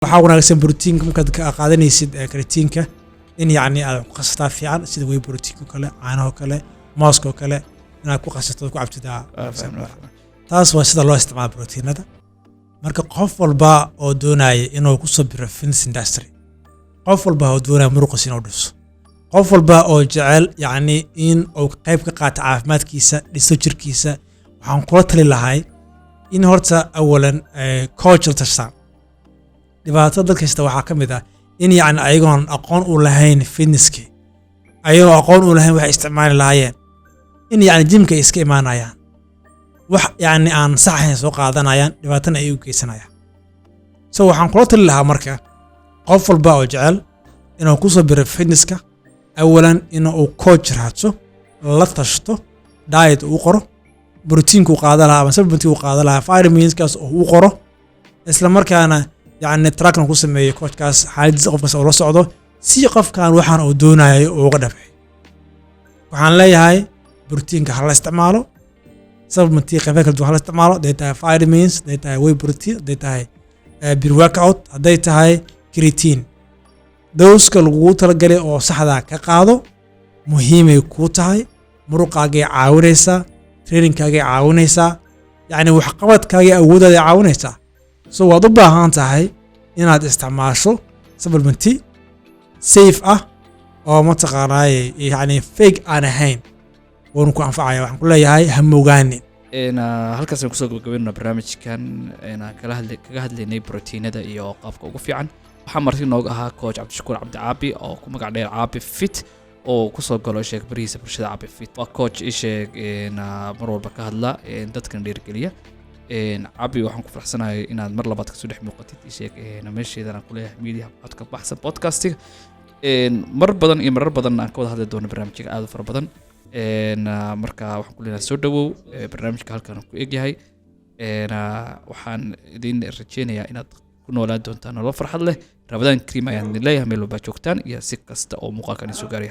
waxaa wanaagsan borotiinka markaad ka qaadanaysid karitiinka in yacni aad ku qastaa fiican sida way borotiinka kale caanaha kale mooska kale inaad ku qasato ku cabtidaa taas waa sida loo isticmaalo borotiinada marka qof walba oo doonaya inuu ku soo biro fitness industry qof walba oo doonaya muruqis inuu dhiso qof walba oo jecel yacni in uu qayb ka qaato caafimaadkiisa dhiso jirkiisa waxaan kula tali lahay in horta awalan coach la tashtaan dhibaatada dadka kasta waxaa ka mid ah in yacni ayagoon aqoon u lahayn fitnesski ayagoo aqoon u lahayn waxay isticmaali lahaayeen in yacni jimka ay iska imaanayaan wax yacni aan sax ahayn soo qaadanayaan dhibaatana ay u geysanayaan so waxaan kula tali lahaa marka qof walba oo jecel inuu ku soo biro fitnesska awalan inuu coach raadso la tashto diet uu qoro borotiinku qaadan lahaa ama supplementii uu qaadan lahaa vitaminskaas uu qoro isla markaana يعني تراكنا كوسمي كوتكاس حادث قفص أو رصعده سي قف كان وحنا أو دوناي أو غدفه وحنا لي هاي بروتين كحلا استعماله سبب منتي قفاك الدو حلا استعماله ديتا فيتامينز ديتا واي بروتين ديتا بالورك أوت ديتا هاي كرياتين دوس كالغوت الجري أو صحدا كقاضو مهمة كوتاي مرقاقي عاونيسا ترينين كاقي عاونيسا يعني وحقبت كاقي أودا عاونيسا so waad u baahan tahay inaad isticmaasho supplementi safe ah oo ma taqaanay yani fake aan ahayn oo ku anfacaya waxaan ku leeyahay ha mogaanin halkaas aan ku soo gabagabeynaa barnaamijkan kaga hadlaynay proteinada iyo qaabka ugu fiican waxaa marti nooga ahaa coach Cabdishakuur Cabdi Caabi oo ku magac dheer Caabi Fit oo ku soo galo sheeg bariisa bulshada Caabi Fit waa coach sheeg mar walba ka hadla dadkan dhiirigeliya عبي وحن كفر حسنا إن مر لبعض كسودح مقطع شيء نمشي إذا نقوله ميديا بحث بودكاستي مر بدن أنكود هذا دون برنامج هذا فر بدن مركا وحن كلنا سودو برنامج كهالكنا كويجي هاي وحن دين الرجينيا إن كنا ولاد دون تنا الله فرح له رمضان كريم يعني لا يهملوا بشوكتان يا سكست أو مقاكني سجاري